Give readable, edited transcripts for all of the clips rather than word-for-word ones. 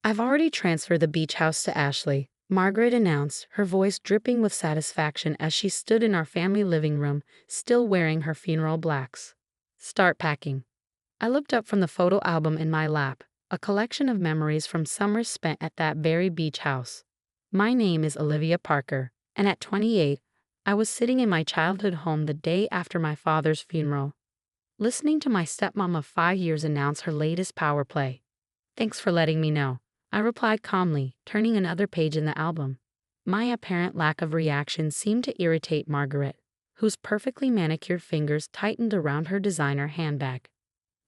I've already transferred the beach house to Ashley, Margaret announced, her voice dripping with satisfaction as she stood in our family living room, still wearing her funeral blacks. Start packing. I looked up from the photo album in my lap, a collection of memories from summers spent at that very beach house. My name is Olivia Parker, and at 28, I was sitting in my childhood home the day after my father's funeral, listening to my stepmom of 5 years announce her latest power play. Thanks for letting me know, I replied calmly, turning another page in the album. My apparent lack of reaction seemed to irritate Margaret, whose perfectly manicured fingers tightened around her designer handbag.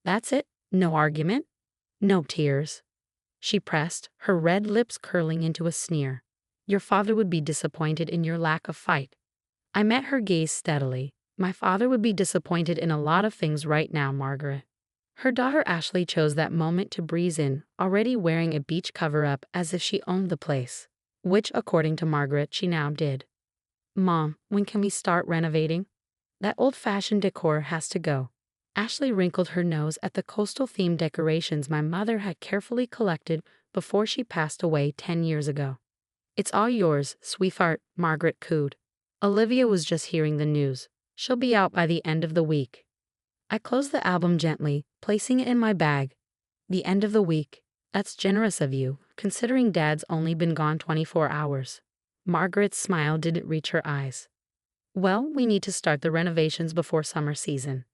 That's it? No argument? No tears? She pressed, her red lips curling into a sneer. Your father would be disappointed in your lack of fight. I met her gaze steadily. My father would be disappointed in a lot of things right now, Margaret. Her daughter Ashley chose that moment to breeze in, already wearing a beach cover-up as if she owned the place, which, according to Margaret, she now did. Mom, when can we start renovating? That old-fashioned decor has to go. Ashley wrinkled her nose at the coastal-themed decorations my mother had carefully collected before she passed away 10 years ago. It's all yours, sweetheart, Margaret cooed. Olivia was just hearing the news. She'll be out by the end of the week. I closed the album gently, placing it in my bag. The end of the week? That's generous of you, considering Dad's only been gone 24 hours. Margaret's smile didn't reach her eyes. Well, we need to start the renovations before summer season.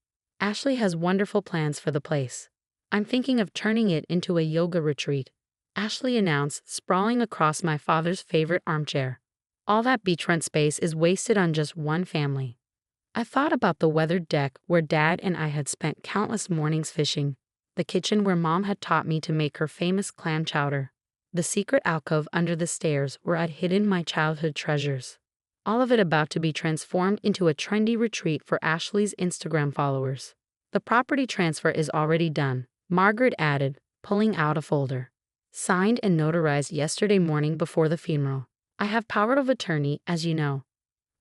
Ashley has wonderful plans for the place. I'm thinking of turning it into a yoga retreat, Ashley announced, sprawling across my father's favorite armchair. All that beachfront space is wasted on just one family. I thought about the weathered deck where Dad and I had spent countless mornings fishing, the kitchen where Mom had taught me to make her famous clam chowder, the secret alcove under the stairs where I'd hidden my childhood treasures. All of it about to be transformed into a trendy retreat for Ashley's Instagram followers. The property transfer is already done, Margaret added, pulling out a folder. Signed and notarized yesterday morning before the funeral. I have power of attorney, as you know.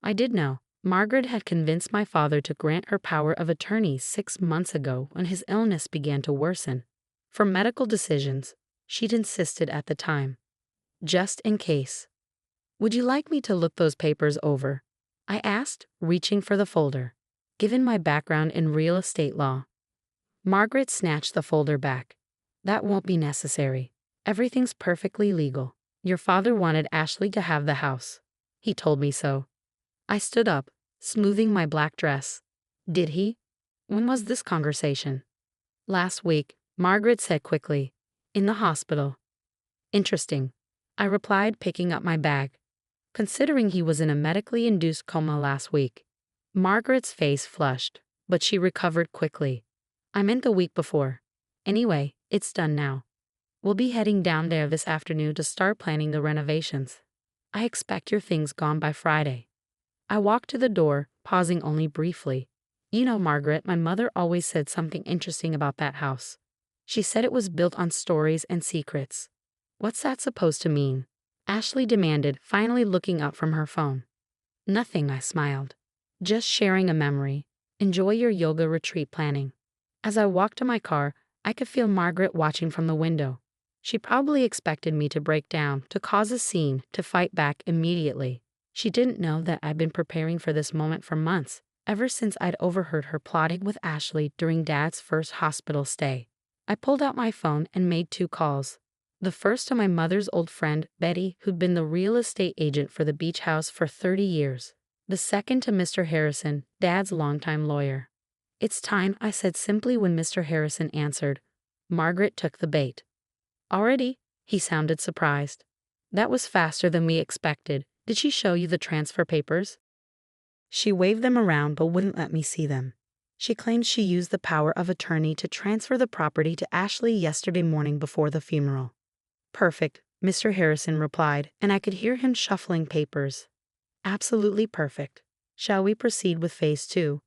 I did know. Margaret had convinced my father to grant her power of attorney 6 months ago when his illness began to worsen. For medical decisions, she'd insisted at the time. Just in case. Would you like me to look those papers over? I asked, reaching for the folder. Given my background in real estate law. Margaret snatched the folder back. That won't be necessary. Everything's perfectly legal. Your father wanted Ashley to have the house. He told me so. I stood up, smoothing my black dress. Did he? When was this conversation? Last week, Margaret said quickly. In the hospital. Interesting. I replied, picking up my bag. Considering he was in a medically induced coma last week. Margaret's face flushed, but she recovered quickly. I meant the week before. Anyway, it's done now. We'll be heading down there this afternoon to start planning the renovations. I expect your things gone by Friday. I walked to the door, pausing only briefly. You know, Margaret, my mother always said something interesting about that house. She said it was built on stories and secrets. What's that supposed to mean? Ashley demanded, finally looking up from her phone. Nothing, I smiled. Just sharing a memory. Enjoy your yoga retreat planning. As I walked to my car, I could feel Margaret watching from the window. She probably expected me to break down, to cause a scene, to fight back immediately. She didn't know that I'd been preparing for this moment for months, ever since I'd overheard her plotting with Ashley during Dad's first hospital stay. I pulled out my phone and made 2 calls. The first to my mother's old friend, Betty, who'd been the real estate agent for the beach house for 30 years. The second to Mr. Harrison, Dad's longtime lawyer. It's time, I said simply when Mr. Harrison answered. Margaret took the bait. Already? He sounded surprised. That was faster than we expected. Did she show you the transfer papers? She waved them around but wouldn't let me see them. She claimed she used the power of attorney to transfer the property to Ashley yesterday morning before the funeral. Perfect, Mr. Harrison replied, and I could hear him shuffling papers. Absolutely perfect. Shall we proceed with phase 2?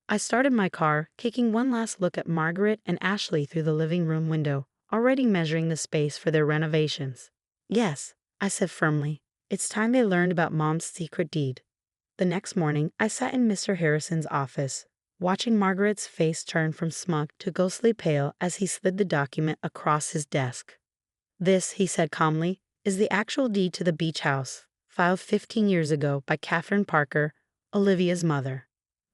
I started my car, taking one last look at Margaret and Ashley through the living room window, already measuring the space for their renovations. Yes, I said firmly. It's time they learned about Mom's secret deed. The next morning, I sat in Mr. Harrison's office, watching Margaret's face turn from smug to ghostly pale as he slid the document across his desk. This, he said calmly, is the actual deed to the beach house, filed 15 years ago by Catherine Parker, Olivia's mother.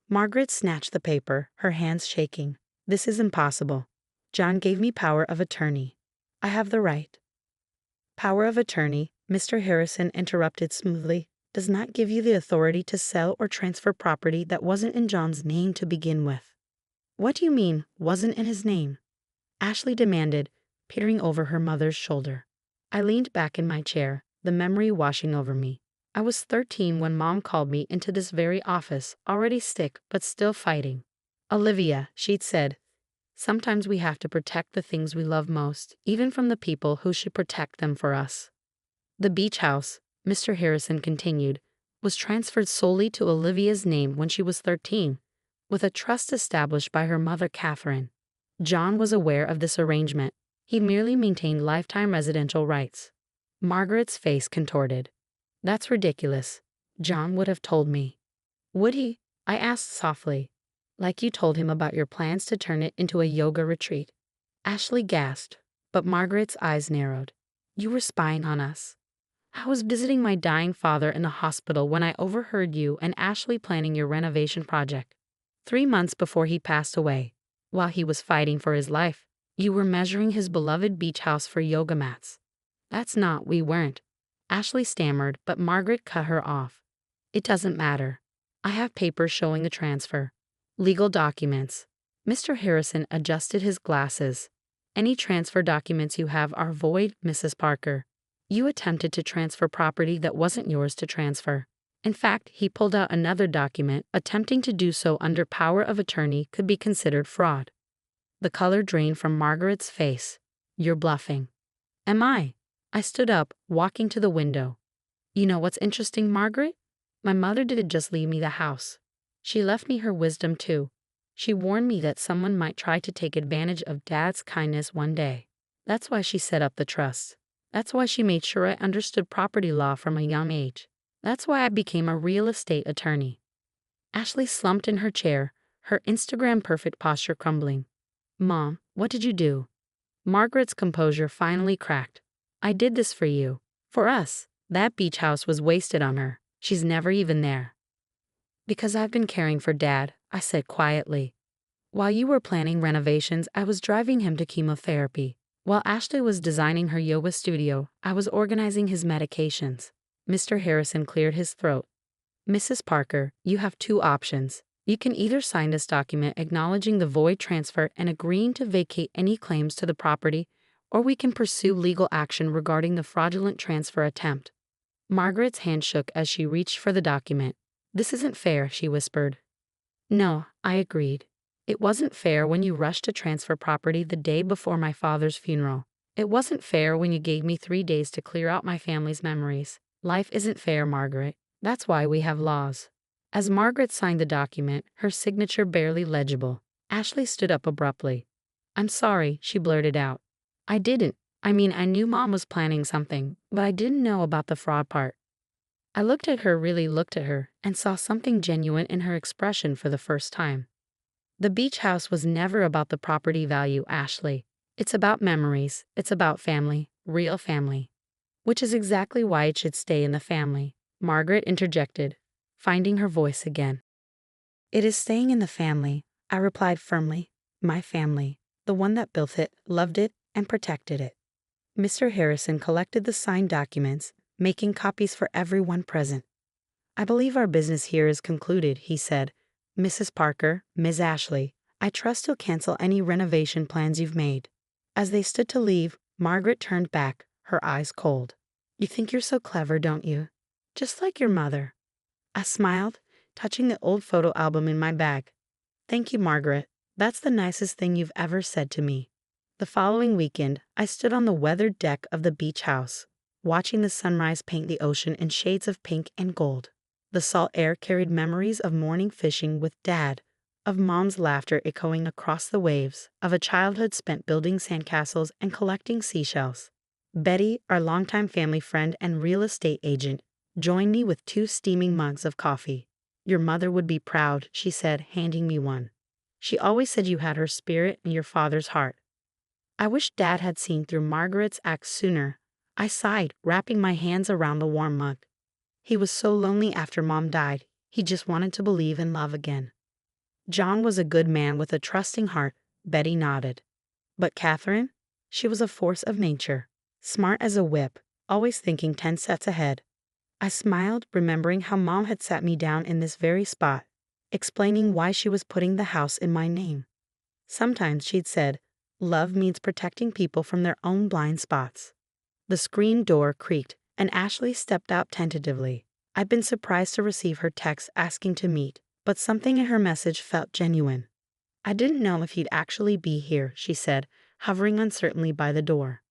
Margaret snatched the paper, her hands shaking. This is impossible. John gave me power of attorney. I have the right. Power of attorney, Mr. Harrison interrupted smoothly, does not give you the authority to sell or transfer property that wasn't in John's name to begin with. What do you mean, wasn't in his name? Ashley demanded, peering over her mother's shoulder. I leaned back in my chair, the memory washing over me. I was 13 when Mom called me into this very office, already sick but still fighting. Olivia, she'd said, sometimes we have to protect the things we love most, even from the people who should protect them for us. The beach house, Mr. Harrison continued, was transferred solely to Olivia's name when she was 13, with a trust established by her mother Catherine. John was aware of this arrangement. He merely maintained lifetime residential rights. Margaret's face contorted. That's ridiculous. John would have told me. Would he? I asked softly. Like you told him about your plans to turn it into a yoga retreat. Ashley gasped, but Margaret's eyes narrowed. You were spying on us. I was visiting my dying father in the hospital when I overheard you and Ashley planning your renovation project. 3 months before he passed away, while he was fighting for his life, you were measuring his beloved beach house for yoga mats. That's not, we weren't. Ashley stammered, but Margaret cut her off. It doesn't matter. I have papers showing the transfer. Legal documents. Mr. Harrison adjusted his glasses. Any transfer documents you have are void, Mrs. Parker. You attempted to transfer property that wasn't yours to transfer. In fact, he pulled out another document. Attempting to do so under power of attorney could be considered fraud. The color drained from Margaret's face. You're bluffing. Am I? I stood up, walking to the window. You know what's interesting, Margaret? My mother didn't just leave me the house. She left me her wisdom too. She warned me that someone might try to take advantage of Dad's kindness one day. That's why she set up the trust. That's why she made sure I understood property law from a young age. That's why I became a real estate attorney. Ashley slumped in her chair, her Instagram-perfect posture crumbling. Mom, what did you do? Margaret's composure finally cracked. I did this for you. For us. That beach house was wasted on her. She's never even there. Because I've been caring for Dad, I said quietly. While you were planning renovations, I was driving him to chemotherapy. While Ashley was designing her yoga studio, I was organizing his medications. Mr. Harrison cleared his throat. Mrs. Parker, you have 2 options. You can either sign this document acknowledging the void transfer and agreeing to vacate any claims to the property, or we can pursue legal action regarding the fraudulent transfer attempt. Margaret's hand shook as she reached for the document. This isn't fair, she whispered. No, I agreed. It wasn't fair when you rushed to transfer property the day before my father's funeral. It wasn't fair when you gave me 3 days to clear out my family's memories. Life isn't fair, Margaret. That's why we have laws. As Margaret signed the document, her signature barely legible, Ashley stood up abruptly. I'm sorry, she blurted out. I didn't. I knew Mom was planning something, but I didn't know about the fraud part. I really looked at her, and saw something genuine in her expression for the first time. The beach house was never about the property value, Ashley. It's about memories. It's about family, real family. Which is exactly why it should stay in the family, Margaret interjected, finding her voice again. It is staying in the family, I replied firmly. My family, the one that built it, loved it, and protected it. Mr. Harrison collected the signed documents, making copies for everyone present. I believe our business here is concluded, he said. Mrs. Parker, Ms. Ashley, I trust you'll cancel any renovation plans you've made. As they stood to leave, Margaret turned back, her eyes cold. You think you're so clever, don't you? Just like your mother. I smiled, touching the old photo album in my bag. Thank you, Margaret. That's the nicest thing you've ever said to me. The following weekend, I stood on the weathered deck of the beach house, watching the sunrise paint the ocean in shades of pink and gold. The salt air carried memories of morning fishing with Dad, of Mom's laughter echoing across the waves, of a childhood spent building sandcastles and collecting seashells. Betty, our longtime family friend and real estate agent, joined me with 2 steaming mugs of coffee. Your mother would be proud, she said, handing me one. She always said you had her spirit and your father's heart. I wish Dad had seen through Margaret's act sooner. I sighed, wrapping my hands around the warm mug. He was so lonely after Mom died. He just wanted to believe in love again. John was a good man with a trusting heart, Betty nodded. But Catherine? She was a force of nature, smart as a whip, always thinking 10 steps ahead. I smiled, remembering how Mom had sat me down in this very spot, explaining why she was putting the house in my name. Sometimes she'd said, love means protecting people from their own blind spots. The screen door creaked, and Ashley stepped out tentatively. I'd been surprised to receive her text asking to meet, but something in her message felt genuine. I didn't know if he'd actually be here, she said, hovering uncertainly by the door.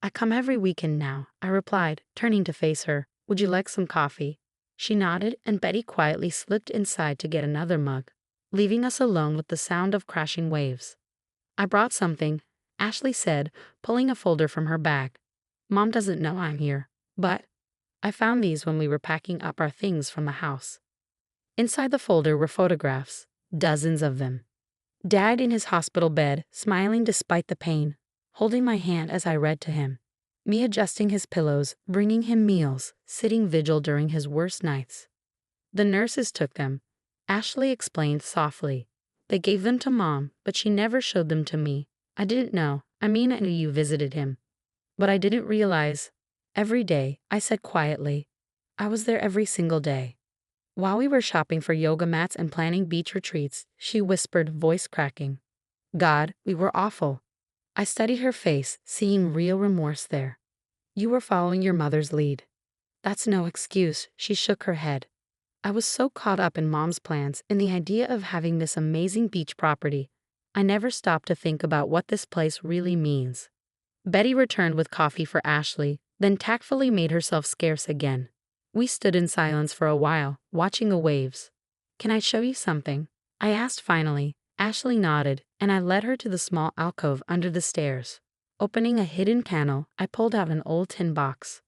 I come every weekend now, I replied, turning to face her. Would you like some coffee? She nodded, and Betty quietly slipped inside to get another mug, leaving us alone with the sound of crashing waves. I brought something, Ashley said, pulling a folder from her bag. Mom doesn't know I'm here, but I found these when we were packing up our things from the house. Inside the folder were photographs, dozens of them. Dad in his hospital bed, smiling despite the pain, holding my hand as I read to him. Me adjusting his pillows, bringing him meals, sitting vigil during his worst nights. The nurses took them, Ashley explained softly. They gave them to Mom, but she never showed them to me. I didn't know. I knew you visited him. But I didn't realize. Every day, I said quietly. I was there every single day. While we were shopping for yoga mats and planning beach retreats, she whispered, voice cracking. God, we were awful. I studied her face, seeing real remorse there. You were following your mother's lead. That's no excuse, she shook her head. I was so caught up in Mom's plans, in the idea of having this amazing beach property. I never stopped to think about what this place really means. Betty returned with coffee for Ashley, then tactfully made herself scarce again. We stood in silence for a while, watching the waves. Can I show you something? I asked finally. Ashley nodded, and I led her to the small alcove under the stairs. Opening a hidden panel, I pulled out an old tin box.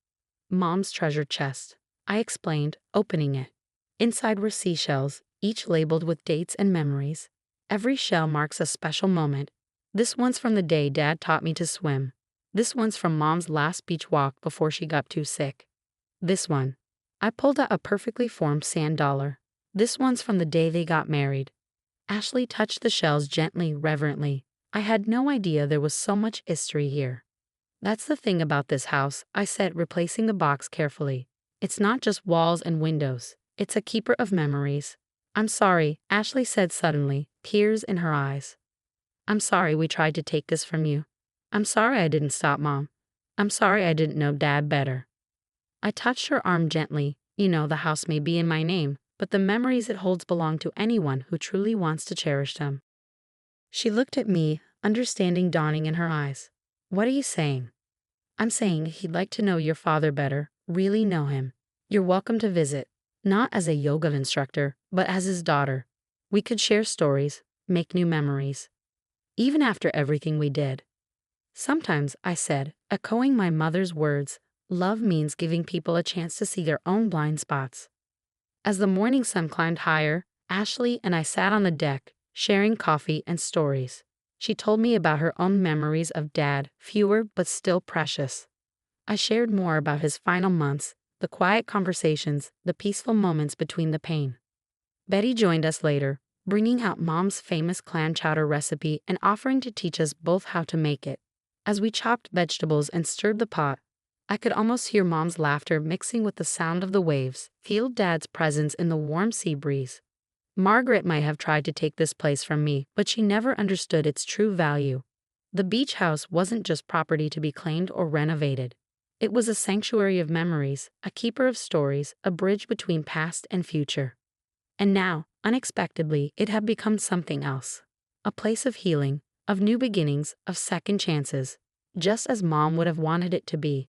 Mom's treasure chest, I explained, opening it. Inside were seashells, each labeled with dates and memories. Every shell marks a special moment. This one's from the day Dad taught me to swim. This one's from Mom's last beach walk before she got too sick. This one. I pulled out a perfectly formed sand dollar. This one's from the day they got married. Ashley touched the shells gently, reverently. I had no idea there was so much history here. That's the thing about this house, I said, replacing the box carefully. It's not just walls and windows. It's a keeper of memories. I'm sorry, Ashley said suddenly, tears in her eyes. I'm sorry we tried to take this from you. I'm sorry I didn't stop Mom. I'm sorry I didn't know Dad better. I touched her arm gently. You know, the house may be in my name, but the memories it holds belong to anyone who truly wants to cherish them. She looked at me, understanding dawning in her eyes. What are you saying? I'm saying he'd like to know your father better, really know him. You're welcome to visit, not as a yoga instructor, but as his daughter. We could share stories, make new memories. Even after everything we did. Sometimes, I said, echoing my mother's words, love means giving people a chance to see their own blind spots. As the morning sun climbed higher, Ashley and I sat on the deck, sharing coffee and stories. She told me about her own memories of Dad, fewer but still precious. I shared more about his final months, the quiet conversations, the peaceful moments between the pain. Betty joined us later, bringing out Mom's famous clam chowder recipe and offering to teach us both how to make it. As we chopped vegetables and stirred the pot, I could almost hear Mom's laughter mixing with the sound of the waves, feel Dad's presence in the warm sea breeze. Margaret might have tried to take this place from me, but she never understood its true value. The beach house wasn't just property to be claimed or renovated. It was a sanctuary of memories, a keeper of stories, a bridge between past and future. And now, unexpectedly, it had become something else. A place of healing, of new beginnings, of second chances, just as Mom would have wanted it to be.